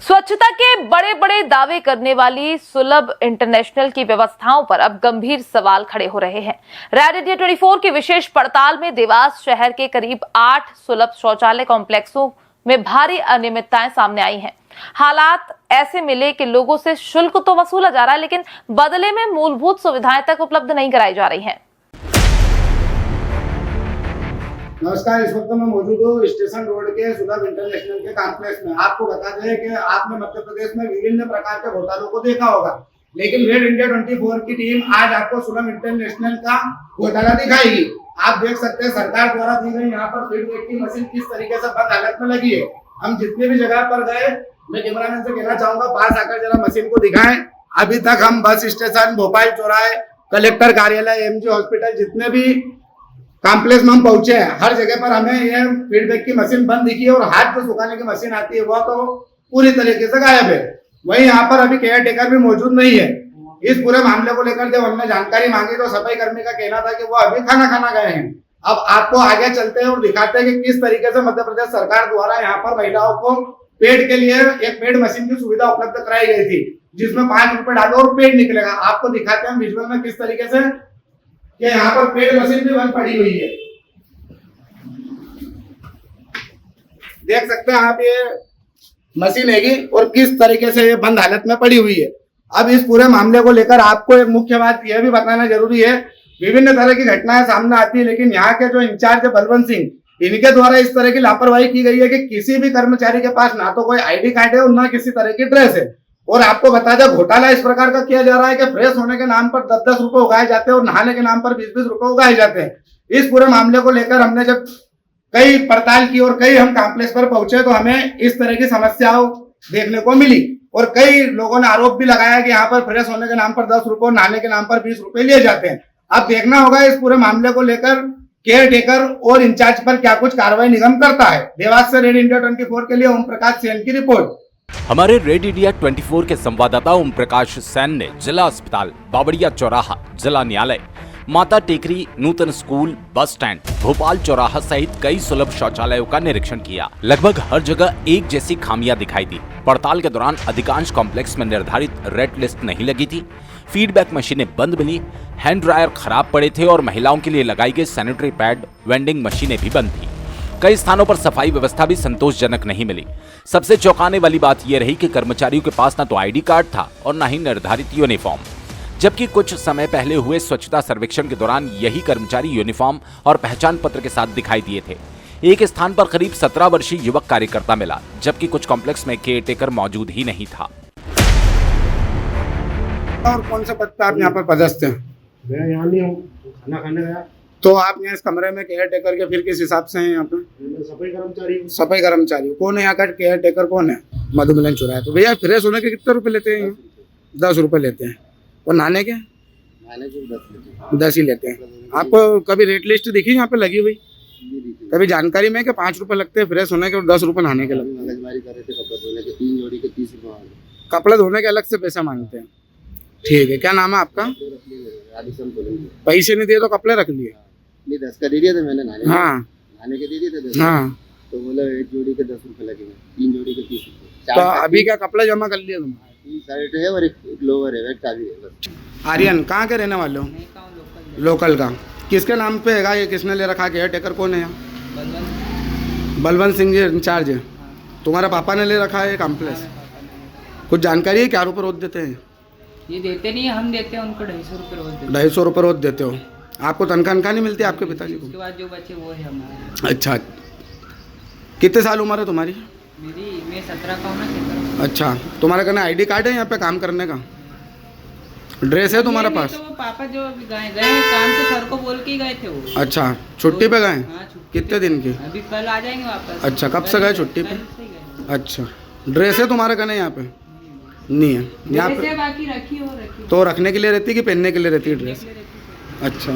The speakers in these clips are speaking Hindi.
स्वच्छता के बड़े बड़े दावे करने वाली सुलभ इंटरनेशनल की व्यवस्थाओं पर अब गंभीर सवाल खड़े हो रहे हैं। रेड इंडिया 24 की विशेष पड़ताल में देवास शहर के करीब 8 सुलभ शौचालय कॉम्प्लेक्सों में भारी अनियमितताएं सामने आई हैं। हालात ऐसे मिले कि लोगों से शुल्क तो वसूला जा रहा है, लेकिन बदले में मूलभूत सुविधाएं तक उपलब्ध नहीं कराई जा रही हैं। नमस्कार, इस वक्त मैं मौजूद हूँ स्टेशन रोड के सुलभ इंटरनेशनल के कॉम्प्लेक्स में। आपको बता दें कि आपने मध्य प्रदेश में विभिन्न प्रकार के घोटालों को देखा होगा, लेकिन रेड इंडिया 24 की टीम आज आपको सुलभ इंटरनेशनल का घोटाला दिखाएगी। आप देख सकते हैं सरकार द्वारा दी गई यहाँ पर फीडबैक की मशीन किस तरीके से बंद हालत में लगी है। हम जितने भी जगह पर गए, मैं कैमरामैन से कहना चाहूंगा पास आकर जरा मशीन को दिखाएं। अभी तक हम बस स्टेशन, भोपाल चौराहे, कलेक्टर कार्यालय, एमजी हॉस्पिटल, जितने भी कॉम्प्लेक्स में हम पहुंचे हैं, हर जगह पर हमें ये फीडबैक की मशीन बंद दिखी है और हाथ जो सुखाने की मशीन आती है वह तो पूरी तरीके से गायब है। वहीं यहाँ पर अभी केयर टेकर भी मौजूद नहीं है। इस पूरे मामले को लेकर जब हमने जानकारी मांगी तो सफाई कर्मी का कहना था कि वो अभी खाना खाना गए हैं। अब आपको आगे चलते हैं और दिखाते हैं कि किस तरीके से मध्य प्रदेश सरकार द्वारा यहाँ पर महिलाओं को पेड के लिए एक पेड मशीन की सुविधा उपलब्ध कराई गई थी, जिसमें 5 रुपए डालो और पेड निकलेगा। आपको दिखाते हैं विजुअल में किस तरीके से कि यहाँ पर पेड मशीन भी बंद पड़ी हुई है। देख सकते हैं आप, ये मशीन हैगी और किस तरीके से ये बंद हालत में पड़ी हुई है। अब इस पूरे मामले को लेकर आपको एक मुख्य बात यह भी बताना जरूरी है, विभिन्न तरह की घटनाएं सामने आती है, लेकिन यहाँ के जो इंचार्ज है बलवंत सिंह, इनके द्वारा इस तरह की लापरवाही की गई है कि किसी भी कर्मचारी के पास ना तो कोई आईडी कार्ड है और ना किसी तरह की ड्रेस है। और आपको बता दें, घोटाला इस प्रकार का किया जा रहा है कि फ्रेश होने के नाम पर 10-10 रुपए उगाए जाते हैं और नहाने के नाम पर 20-20 रुपए उगाए जाते हैं। इस पूरे मामले को लेकर हमने जब कई पड़ताल की और कई हम कॉम्प्लेक्स पर पहुंचे तो हमें इस तरह की समस्याओं देखने को मिली और कई लोगों ने आरोप भी लगाया कि यहाँ पर फ्रेश होने के नाम पर 10 रुपए और नहाने के नाम पर 20 रुपए लिए जाते हैं। अब देखना होगा इस पूरे मामले को लेकर केयर टेकर और इंचार्ज पर क्या कुछ कार्रवाई निगम करता है। देवास से रेड इंडिया 24 के लिए ओम प्रकाश सेन की रिपोर्ट। हमारे रेड इंडिया 24 के संवाददाता ओम प्रकाश सैन ने जिला अस्पताल, बावड़िया चौराहा, जिला न्यायालय, माता टेकरी, नूतन स्कूल, बस स्टैंड, भोपाल चौराहा सहित कई सुलभ शौचालयों का निरीक्षण किया। लगभग हर जगह एक जैसी खामियां दिखाई दी। पड़ताल के दौरान अधिकांश कॉम्प्लेक्स में निर्धारित रेड लिस्ट नहीं लगी थी, फीडबैक मशीनें बंद मिली, हैंड ड्रायर खराब पड़े थे और महिलाओं के लिए लगाई गई सैनिटरी पैड, वेंडिंग मशीनें भी बंद थी। कई स्थानों पर सफाई व्यवस्था भी संतोषजनक नहीं मिली। सबसे चौंकाने वाली बात यह रही कि कर्मचारियों के पास न तो आईडी कार्ड था और न ही निर्धारित यूनिफॉर्म, जबकि कुछ समय पहले हुए स्वच्छता सर्वेक्षण के दौरान यही कर्मचारी यूनिफॉर्म और पहचान पत्र के साथ दिखाई दिए थे। एक स्थान पर करीब 17 वर्षीय युवक कार्यकर्ता मिला, जबकि कुछ कॉम्प्लेक्स में केयर टेकर मौजूद ही नहीं था। और कौन सा पद पे आप यहाँ पर पदस्थ हैं? मैं यहाँ नहीं हूँ, खाना खाने गया। तो आप यहाँ इस कमरे में केयर टेकर के फिर किस हिसाब से हैं यहाँ पे? सफाई कर्मचारी। सफाई कर्मचारी कौन है यहाँ का? केयर टेकर कौन है? मधुमिलन चौराहा। तो भैया फ्रेश होने के कितने रुपए लेते हैं? 10 रुपए लेते हैं। और नहाने के? 10 ही लेते हैं। आपको कभी रेट लिस्ट दिखी यहाँ पे लगी हुई? कभी जानकारी में कि 5 रुपए लगते हैं फ्रेश होने के और 10 रुपए नहाने के लगते हैं? कपड़े धोने के अलग से पैसा मांगते हैं। ठीक है, क्या नाम है आपका? पैसे नहीं दिए तो कपड़े रख लिए? 10 का दे दिया था मैंने नहाने। हाँ, नहाने के दे दिए थे 10। हाँ, तो बोला एक जोड़ी के 10 रुपए लगेंगे, 3 जोड़ी के 30 रुपए। तो अभी क्या कपड़े जमा कर लिए तुम? 3 शर्ट है और एक लोअर है, वेट चाबी है बस। आर्यन कहाँ के रहने वाले हो? लोकल का। किसके नाम पे है ये? किसने ले रखा? केयर टेकर कौन है यहाँ? बलवंत सिंह जी इंचार्ज है। तुम्हारे पापा ने ले रखा है कॉम्प्लेक्स? कुछ जानकारी है क्या रुपये रोज देते हैं? ये देते नहीं, हम देते हैं उनको 250 रुपये रोज देते हैं। 250 रुपये रोज देते हो? आपको तनख्वाह नहीं मिलती आपके पिताजी को? उसके बाद जो बचे वो है हमारे। अच्छा, कितने साल उम्र है तुम्हारी? मैं 17 का हूँ ना, 17। अच्छा, तुम्हारे कहना आईडी कार्ड है यहाँ पे काम करने का? ड्रेस है तुम्हारे पास? तो वो पापा जो अभी गए काम से सर को बोल के ही गए थे वो। अच्छा, छुट्टी पे गए? हाँ, कितने दिन की? अभी कल आ जाएंगे वापस। अच्छा, कब से गए छुट्टी पे? अच्छा, ड्रेस है तुम्हारे कहना यहाँ पे? नहीं है यहाँ पे? बाकी रखी हो तो रखने के लिए रहती है कि पहनने के लिए रहती है ड्रेस? अच्छा,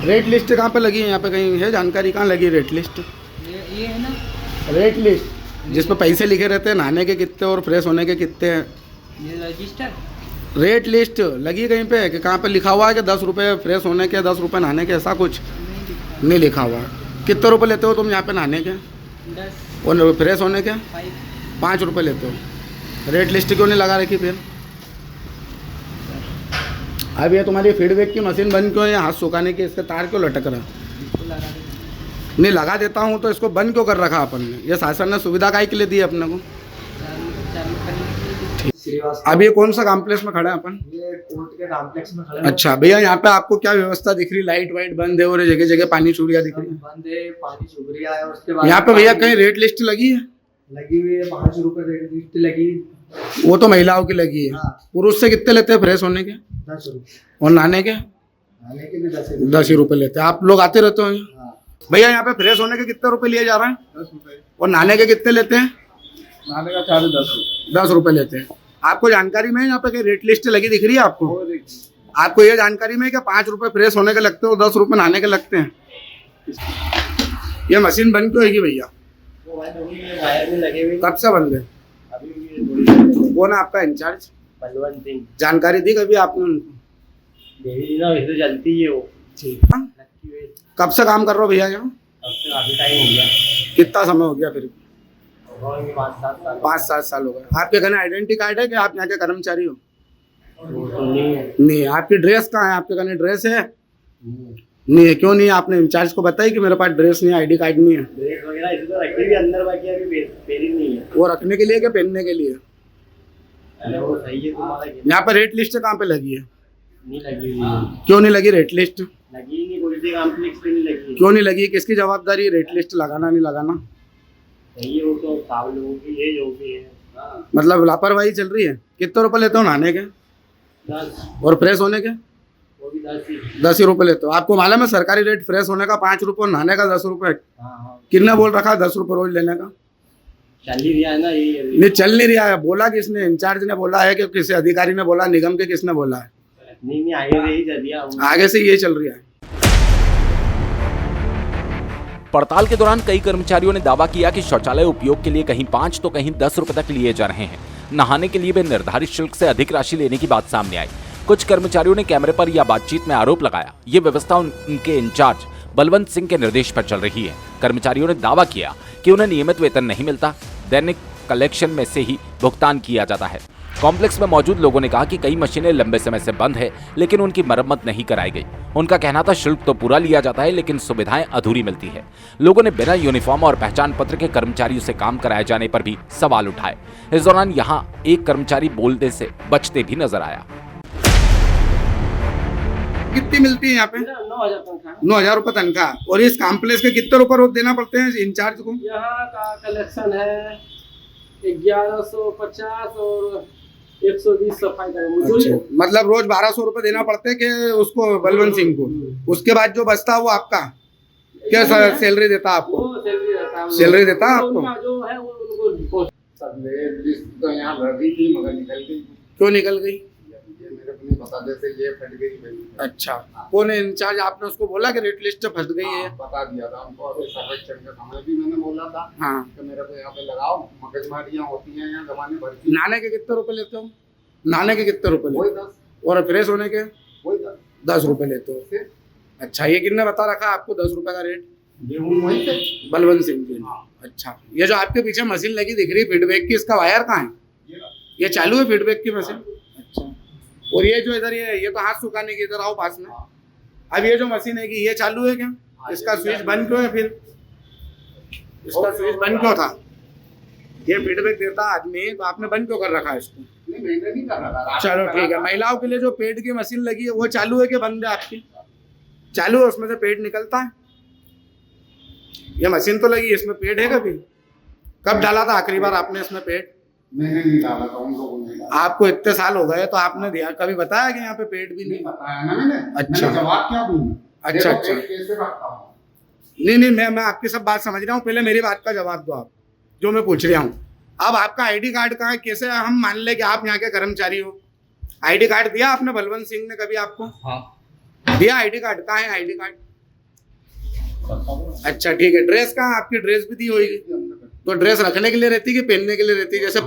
रेट लिस्ट कहाँ पे लगी है? यहाँ पे कहीं है जानकारी? कहाँ लगी रेट लिस्ट? ये है ना रेट लिस्ट जिस पे पैसे लिखे रहते हैं, नहाने के कितने और फ्रेश होने के कितने हैं? ये रजिस्टर रेट लिस्ट लगी कहीं पे कि कहाँ पे लिखा हुआ है कि 10 रुपये फ्रेश होने के, 10 रुपये नहाने के? ऐसा कुछ नहीं लिखा हुआ है। कितने रुपए लेते हो तुम यहाँ पे नहाने के? 10 और फ्रेश होने के? 5। 5 रुपये लेते हो? रेट लिस्ट क्यों नहीं लगा रखी फिर? अब ये तुम्हारी फीडबैक की मशीन बंद क्यों है? हाथ सुखाने की इसके तार क्यों लटक रहा? नहीं लगा देता हूँ तो इसको बंद क्यों कर रखा अपन ने? ये शासन ने सुविधा काहे के लिए दी अपने को? अब ये कौन सा कॉम्प्लेक्स में खड़ा है अपन? ये कोर्ट के कॉम्प्लेक्स में खड़ा है। अच्छा भैया, यहाँ पे आपको क्या व्यवस्था दिख रही? लाइट वाइट बंद है और जगह जगह पानी चूड़िया दिख रही है। बंद है, पानी चुभ रहा है। उसके बाद यहाँ पे भैया कहीं रेट लिस्ट लगी है? लगी हुई है, 5 रुपए रेट लिस्ट लगी। वो तो महिलाओं की लगी है। हाँ। पुरुष से कितने लेते हैं फ्रेश होने के 10 रुपए, और नहाने के? खाने के भी 10 10 ही रुपए लेते हैं। आप लोग आते रहते हो? हाँ। भैया यहाँ पे फ्रेश होने के कितने रुपए लिए जा रहे हैं? 10 रुपए। और नहाने के कितने लेते हैं? नहाने का चार्ज 10 रुपए। 10 रुपए लेते हैं। आपको जानकारी में यहाँ पे कहीं रेट लिस्ट लगी दिख रही है आपको? आपको ये जानकारी में कि 5 रुपए फ्रेश होने के लगते हैं और 10 रुपए नहाने के लगते हैं? ये मशीन बंद क्यों होगी भैया? वायर में लगे हुए कब से बंद है? अभी कौन है आपका इंचार्ज? बलवंत सिंह जानकारी दी कभी आपने उनको? देवी ना वैसे जलती है वो। ठीक। कब से काम कर रहे हो भैया यहाँ? अब से काफी टाइम हो गया, कितना समय हो गया फिर? 5-7 साल। 5-7 साल हो गए। आपके घर आइडेंटिटी कार्ड है कि आप यहाँ के कर्मचारी हो? वो तो नहीं है। नहीं। आपकी ड्रेस कहाँ है? आपके घर ड्रेस है? नहीं है। क्यों नहीं है? आपने इंचार्ज को बताया कि मेरे पास ड्रेस नहीं है, आईडी कार्ड नहीं है? ड्रेस वगैरह इसे तो रखी भी अंदर, बाकी अभी पहनी नहीं है। वो रखने के लिए कि पहनने के लिए? अरे वो सही है तुम्हारा। यहाँ पर रेट लिस्ट कहाँ पे लगी है? नहीं लगी हुई है। क्यों नहीं लगी रेट लिस्ट? लगी ही नहीं, कोई सी कॉम्प्लेक्स पे नहीं लगी। क्यों नहीं लगी? किसकी जवाबदारी है रेट लिस्ट लगाना नहीं लगाना? सही है, वो तो साहब लोगों की है, जो भी है। मतलब लापरवाही चल रही है। कितने रुपए लेते हो नहाने के 10, और फ्रेश होने के? वो भी 10 ही। 10 ही रुपए लेते हो। आपको मालूम है सरकारी रेट फ्रेश होने का 5 रुपए और नहाने का 10 रुपए? हाँ। किसने बोल रखा है 10 रुपए रोज लेने का? चल ही रहा है ना ये अभी। नहीं चल नहीं रहा है। बोला किसने? इंचार्ज ने बोला है कि किसी अधिकारी ने बोला? निगम के किसने बोला है? नहीं आगे से ही चल दिया। आगे से ये चल रहा है। पड़ताल के दौरान कई कर्मचारियों ने दावा किया कि शौचालय उपयोग के लिए कहीं 5 तो कहीं 10 रुपए तक लिए जा रहे हैं। नहाने के लिए वे निर्धारित शुल्क से अधिक राशि लेने की बात सामने आई। कुछ कर्मचारियों ने कैमरे पर या बातचीत में आरोप लगाया ये व्यवस्था उनके इंचार्ज बलवंत सिंह के निर्देश पर चल रही है। कर्मचारियों ने दावा किया कि उन्हें नियमित वेतन नहीं मिलता, दैनिक कलेक्शन में से ही भुगतान किया जाता है। कॉम्प्लेक्स में मौजूद लोगों ने कहा कि कई मशीनें लंबे समय से बंद है, लेकिन उनकी मरम्मत नहीं कराई गई। उनका कहना था शुल्क तो पूरा लिया जाता है, लेकिन सुविधाएं अधूरी मिलती है। लोगों ने बिना यूनिफॉर्म और पहचान पत्र के कर्मचारियों से काम कराए जाने पर भी सवाल उठाए। इस दौरान यहाँ एक कर्मचारी बोलने से बचते भी नजर आया। कितनी मिलती है यहाँ पे? 9,000 तनख्वाह। 9,000 रुपए तनख्वाह। और इस कॉम्प्लेक्स के कितने रुपए रोज देना पड़ते हैं इंचार्ज को? यहाँ का कलेक्शन है 1150 और 120 सफाई अच्छा, मतलब रोज 1200 रुपए देना पड़ते हैं कि उसको बलवंत सिंह को? उसके बाद जो बचता है वो आपका क्या सैलरी देता है आपको? सैलरी देता है आपको? जो है वो उनको तो यहाँ रही थी मगर निकल गई। क्यों निकल गई? ये मेरे को नहीं पता, जैसे ये फट गई मेरी। अच्छा, कौन है इंचार्ज? आपने उसको बोला कि रेट लिस्ट फंस गई है? बता दिया था उनको, अभी सर्वेक्षण के समय भी मैंने बोला था। हाँ। कि मेरे को यहाँ पे लगाओ, मगजमारियाँ होती हैं यहाँ जमाने भर की। नहाने के कितने रुपए लेते हो? नहाने के कितने रुपए वही लेते हो? 10। और फ्रेश होने के? वही 10 रुपए लेते हो। अच्छा, ये किसने बता रखा आपको 10 रुपए का रेट? वहीं से बलवंत सिंह जी। अच्छा, ये जो आपके पीछे मशीन लगी दिख रही है फीडबैक की, इसका वायर कहाँ है? ये चालू है फीडबैक की मशीन? अच्छा। और ये जो इधर ये तो हाथ सुखाने की, इधर आओ पास में। अब ये जो मशीन है कि ये चालू है क्या? इसका स्विच बंद क्यों है फिर? इसका स्विच बंद क्यों था? ये फीडबैक देता आदमी, तो आपने बंद क्यों कर रखा है इसको? नहीं, मैंने नहीं कर रहा। चलो ठीक है। महिलाओं के लिए जो पेड की मशीन लगी है वो चालू है कि बंद है आपकी? चालू है, उसमें से पेड निकलता है। ये मशीन तो लगी, इसमें पेड है कभी? कब डाला था आखिरी बार आपने इसमें पेड? मैंने नहीं डाला था, उन लोगों ने डाला। आपको इतने साल हो गए तो आपने दिया, कभी बताया कि यहाँ पे पेड भी नहीं? बताया ना मैंने। अच्छा। मैंने जवाब क्या दूं? अच्छा, अच्छा। कैसे रखता हूँ? नहीं, मैं आपकी सब बात समझ रहा हूँ। पहले मेरी बात का जवाब दो आप, जो मैं पूछ रहा हूँ। अब आपका आईडी कार्ड कहाँ है? कैसे हम मान ले कि आप यहाँ के कर्मचारी हो? आईडी कार्ड दिया आपने बलवंत सिंह ने कभी आपको? हाँ। दिया आईडी कार्ड? कहाँ है आईडी कार्ड? अच्छा ठीक है। ड्रेस कहाँ? आपकी ड्रेस भी दी होगी। तो ड्रेस रखने के लिए रहती है कि पहनने के लिए रहती है? जैसे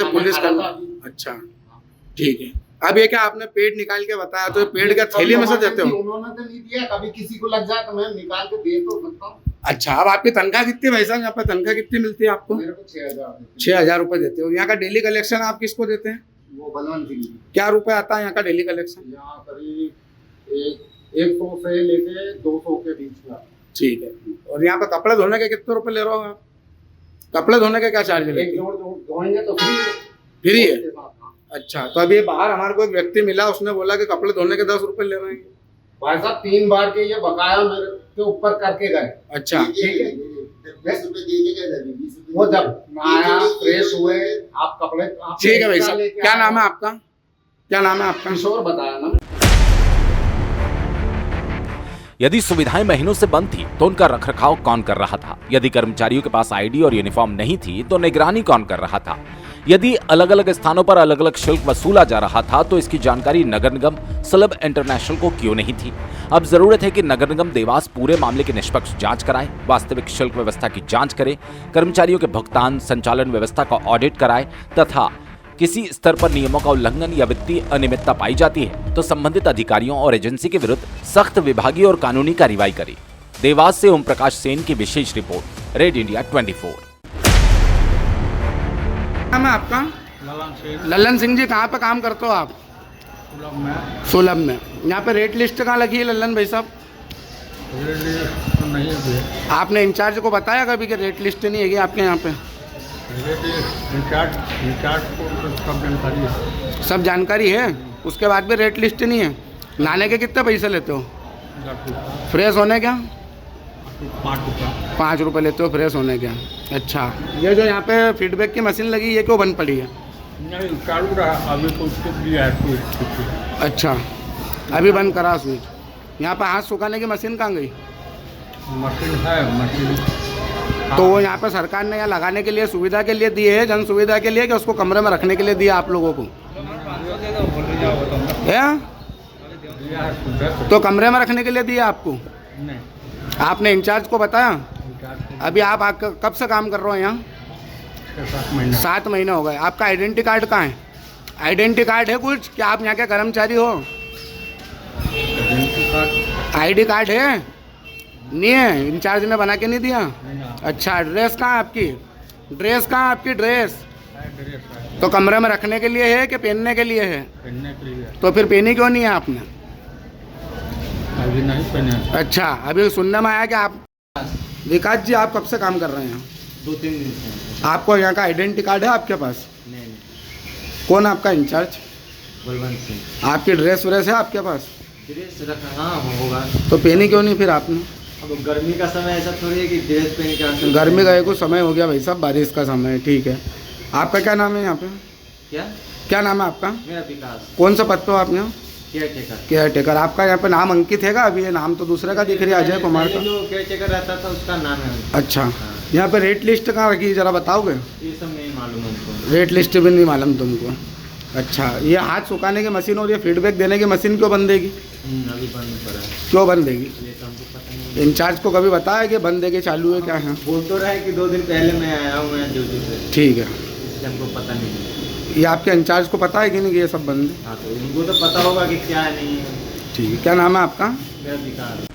पुलिस का? अच्छा ठीक है। अब ये क्या आपने पेड निकाल के बताया, तो पेड क्या थैली में से देते हो? उन्होंने तो नहीं दिया, कभी किसी को लग जाए तो मैं निकाल के दे तो सकता हूँ। अच्छा, अब आपकी तनख्वाह कितनी है भाई साहब? यहाँ पे तनख्वाह कितनी मिलती है आपको? मेरे को 6,000 6,000 रुपये देते हो। यहाँ का डेली कलेक्शन आप किसको देते हैं? वो बलवंत सिंह जी। क्या रुपए आता है यहाँ का डेली कलेक्शन? यहाँ करीब 100 से लेके 200 के बीच में आता है। ठीक है। और यहाँ पे कपड़े धोने के कितने रुपए ले रहे हो आप? कपड़े धोने के क्या चार्ज एक लेते हो? जोड़ धोएंगे तो फ्री है। फ्री है? उसके साथ, हाँ। अच्छा, तो अभी बाहर हमारे को एक व्यक्ति मिला, उसने बोला कि कपड़े धोने के 10 रुपए ले रहे हैं। भाई साहब 3 बार के ये बकाया मेरे के ऊपर करके गए। अच्छा, ठीक है। 10 रुपए दीजिए क्या दे? 20 रुपए वो जब आया फ्रेश हुए आप कपड़े ठीक है भाई साहब। क्या नाम है आपका? क्या नाम है आपका? किशोर बताया ना। यदि सुविधाएं महीनों से बंद थी तो उनका रखरखाव कौन कर रहा था? यदि कर्मचारियों के पास आईडी और यूनिफॉर्म नहीं थी तो निगरानी कौन कर रहा था? यदि अलग अलग स्थानों पर अलग अलग शुल्क वसूला जा रहा था तो इसकी जानकारी नगर निगम सुलभ इंटरनेशनल को क्यों नहीं थी? अब जरूरत है कि नगर निगम देवास पूरे मामले की निष्पक्ष जांच कराए, वास्तविक शुल्क व्यवस्था की जांच करे, कर्मचारियों के भुगतान संचालन व्यवस्था का ऑडिट कराए तथा किसी स्तर पर नियमों का उल्लंघन या वित्तीय अनियमितता पाई जाती है तो संबंधित अधिकारियों और एजेंसी के विरुद्ध सख्त विभागीय और कानूनी कार्रवाई करे। देवास से ओम प्रकाश सेन की विशेष रिपोर्ट, रेड इंडिया 24। नाम है आपका? लल्लन सिंह जी। कहाँ पे काम करते हो आप? सुलभ में। यहाँ पे रेट लिस्ट कहाँ लगी है लल्लन भाई साहब? नहीं है। आपने इंचार्ज को बताया कभी कि रेट लिस्ट नहीं है आपके यहाँ पे? इंचार्ज को सब जानकारी है। सब जानकारी है, उसके बाद भी रेट लिस्ट नहीं है। नहाने के कितने पैसे लेते हो? फ्रेश होने क्या? 5 रुपये लेते हो फ्रेश होने के। अच्छा, ये जो यहाँ पे फीडबैक की मशीन लगी ये क्यों बंद पड़ी है? नहीं चालू रहा, अभी तो उसको दिया है स्विच। अच्छा, अभी बंद करा स्विच। यहाँ पे हाथ सुखाने की मशीन कहाँ गई? मशीन है, मशीन तो वो यहाँ पे सरकार ने यहाँ लगाने के लिए सुविधा के लिए दिए है, जन सुविधा के लिए, कि उसको कमरे में रखने के लिए दिया आप लोगों को? तो कमरे में रखने के लिए दिया आपको? नहीं। आपने इंचार्ज को बताया? अभी आप कब से काम कर रहे हो यहाँ? 7 महीने हो गए। आपका आइडेंटिटी कार्ड कहाँ है? आइडेंटिटी कार्ड है कुछ? क्या आप यहाँ के कर्मचारी हो? आईडी कार्ड है? नहीं है, इंचार्ज ने बना के नहीं दिया? अच्छा, ड्रेस कहाँ आपकी? ड्रेस कहाँ आपकी? ड्रेस तो कमरे में रखने के लिए है कि पहनने के लिए है? पहनने के लिए। तो फिर पहनी क्यों नहीं है आपने? अभी नहीं पहने। अच्छा, अभी सुनने में आया कि आप विकास जी आप कब से काम कर रहे हैं? 2-3 दिन से। आपको यहाँ का आइडेंटिटी कार्ड है आपके पास? नहीं। कौन आपका इंचार्ज? बलवंत सिंह। आपकी ड्रेस व्रेस है आपके पास? ड्रेस रखा, हाँ होगा। तो पहनी क्यों नहीं फिर आपने? अब गर्मी का समय ऐसा थोड़ी है कि ड्रेस पहन के आ सकते। गर्मी का कुछ समय हो गया भाई साहब, बारिश का समय है। ठीक है, आपका क्या नाम है यहाँ पे? क्या नाम है आपका? मेरा विकास। कौन सा पद पे हो आप यहाँ? Care taker. आपका यहाँ पे नाम अंकित है? अभी ये नाम तो दूसरे का दिख रहा है, अजय कुमार का। जो केयर टेकर रहता था उसका नाम है। अच्छा, यहाँ पे रेट लिस्ट कहाँ रखी है जरा बताओगे? ये सब नहीं मालूम हमको। रेट लिस्ट भी नहीं मालूम तुमको? अच्छा, ये हाथ सुखाने की मशीन और ये फीडबैक देने की मशीन क्यों बंद देगी? अभी बंद पड़ा है। क्यों बंद देगी? ये तो हमको पता नहीं। इंचार्ज को कभी बताया कि बंद देगी चालू है क्या है? बोल तो रहा है कि 2 दिन पहले मैं आया हूँ यहाँ ड्यूटी से। ठीक है, इसलिए हमको पता नहीं। ये आपके इंचार्ज को पता है कि नहीं कि ये सब बंद है? हाँ, तो इनको तो पता होगा कि क्या नहीं है। ठीक है, क्या नाम है आपका? मेरा विकास।